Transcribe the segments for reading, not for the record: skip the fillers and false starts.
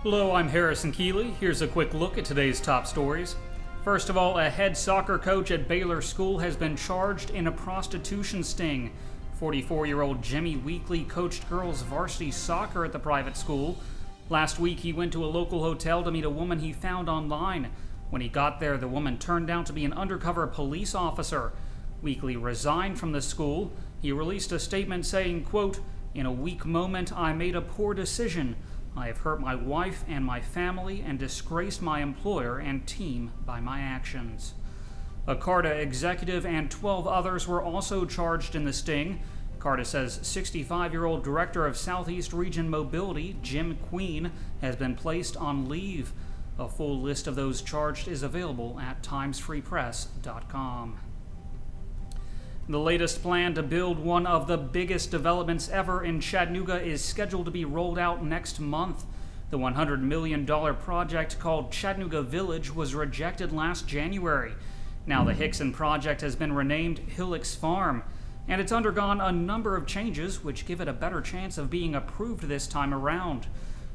Hello, I'm Harrison Keeley. Here's a quick look at today's top stories. First of all, a head soccer coach at Baylor School has been charged in a prostitution sting. 44-year-old Jimmy Weekley coached girls varsity soccer at the private school. Last week, he went to a local hotel to meet a woman he found online. When he got there, the woman turned out to be an undercover police officer. Weekley resigned from the school. He released a statement saying, quote, "In a weak moment, I made a poor decision. I have hurt my wife and my family and disgraced my employer and team by my actions." A CARTA executive and 12 others were also charged in the sting. CARTA says 65-year-old Director of Southeast Region Mobility, Jim Queen, has been placed on leave. A full list of those charged is available at timesfreepress.com. The latest plan to build one of the biggest developments ever in Chattanooga is scheduled to be rolled out next month. The $100 million project called Chattanooga Village was rejected last January. Now the Hickson project has been renamed Helix Farm, and it's undergone a number of changes which give it a better chance of being approved this time around.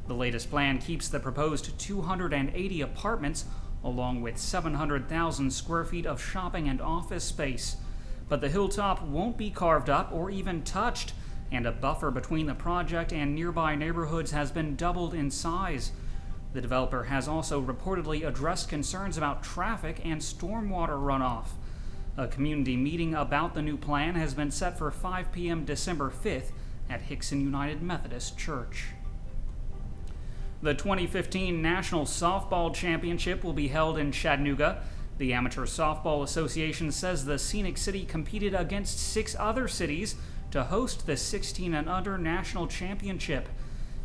The latest plan keeps the proposed 280 apartments along with 700,000 square feet of shopping and office space. But the hilltop won't be carved up or even touched, and a buffer between the project and nearby neighborhoods has been doubled in size. The developer has also reportedly addressed concerns about traffic and stormwater runoff. A community meeting about the new plan has been set for 5 p.m. December 5th at Hickson United Methodist Church. The 2015 National Softball Championship will be held in Chattanooga. The Amateur Softball Association says the Scenic City competed against 6 other cities to host the 16 and under National Championship.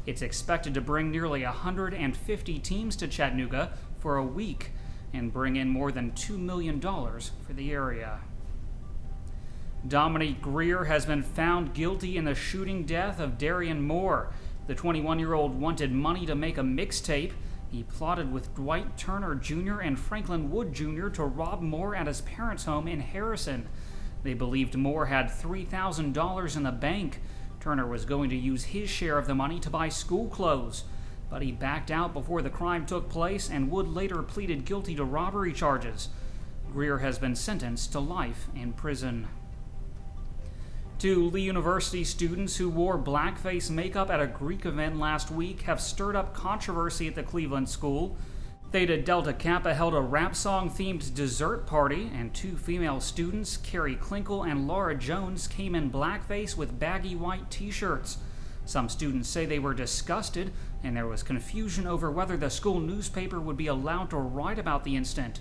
It's expected to bring nearly 150 teams to Chattanooga for a week and bring in more than $2 million for the area. Dominique Greer has been found guilty in the shooting death of Darian Moore. The 21-year-old wanted money to make a mixtape. He plotted with Dwight Turner Jr. and Franklin Wood Jr. to rob Moore at his parents' home in Harrison. They believed Moore had $3,000 in the bank. Turner was going to use his share of the money to buy school clothes, but he backed out before the crime took place, and Wood later pleaded guilty to robbery charges. Greer has been sentenced to life in prison. 2 Lee University students who wore blackface makeup at a Greek event last week have stirred up controversy at the Cleveland school. Theta Delta Kappa held a rap song-themed dessert party, and 2 female students, Carrie Klinkle and Laura Jones, came in blackface with baggy white t-shirts. Some students say they were disgusted, and there was confusion over whether the school newspaper would be allowed to write about the incident.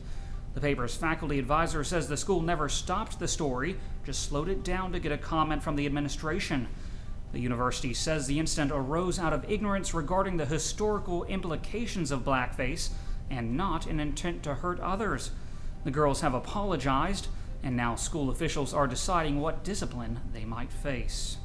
The paper's faculty advisor says the school never stopped the story, just slowed it down to get a comment from the administration. The university says the incident arose out of ignorance regarding the historical implications of blackface and not an intent to hurt others. The girls have apologized, and now school officials are deciding what discipline they might face.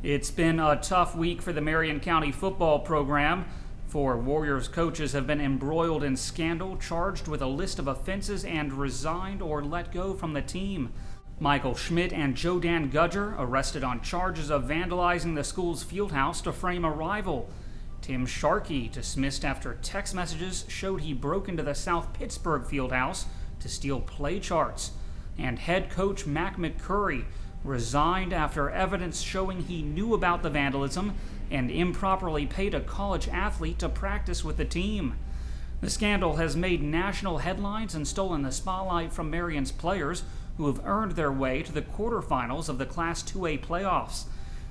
It's been a tough week for the Marion County football program. 4 Warriors coaches have been embroiled in scandal, charged with a list of offenses, and resigned or let go from the team. Michael Schmidt and Jodan Gudger arrested on charges of vandalizing the school's fieldhouse to frame a rival. Tim Sharkey dismissed after text messages showed he broke into the South Pittsburgh fieldhouse to steal play charts. And head coach Mac McCurry resigned after evidence showing he knew about the vandalism and improperly paid a college athlete to practice with the team. The scandal has made national headlines and stolen the spotlight from Marion's players, who have earned their way to the quarterfinals of the Class 2A playoffs.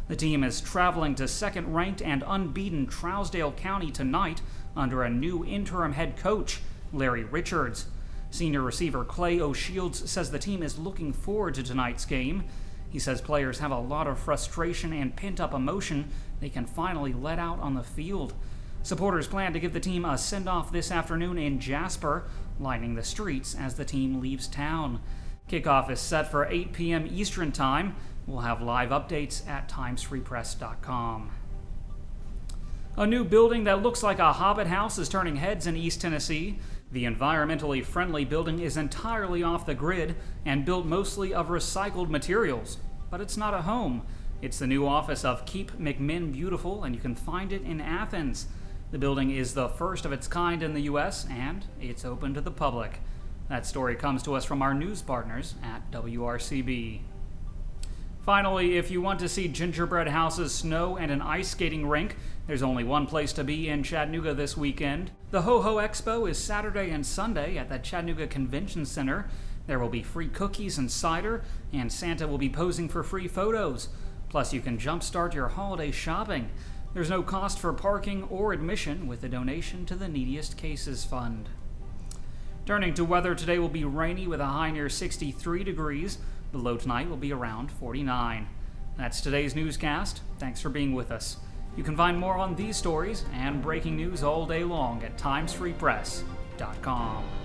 The team is traveling to second-ranked and unbeaten Trousdale County tonight under a new interim head coach, Larry Richards. Senior receiver Clay O'Shields says the team is looking forward to tonight's game. He says players have a lot of frustration and pent-up emotion they can finally let out on the field. Supporters plan to give the team a send-off this afternoon in Jasper, lining the streets as the team leaves town. Kickoff is set for 8 p.m. Eastern Time. We'll have live updates at timesfreepress.com. A new building that looks like a Hobbit house is turning heads in East Tennessee. The environmentally friendly building is entirely off the grid and built mostly of recycled materials. But it's not a home. It's the new office of Keep McMinn Beautiful, and you can find it in Athens. The building is the first of its kind in the U.S., and it's open to the public. That story comes to us from our news partners at WRCB. Finally, if you want to see gingerbread houses, snow, and an ice skating rink, there's only one place to be in Chattanooga this weekend. The HoHo Expo is Saturday and Sunday at the Chattanooga Convention Center. There will be free cookies and cider, and Santa will be posing for free photos. Plus, you can jumpstart your holiday shopping. There's no cost for parking or admission, with a donation to the Neediest Cases Fund. Turning to weather, today will be rainy with a high near 63 degrees. The low tonight will be around 49. That's today's newscast. Thanks for being with us. You can find more on these stories and breaking news all day long at timesfreepress.com.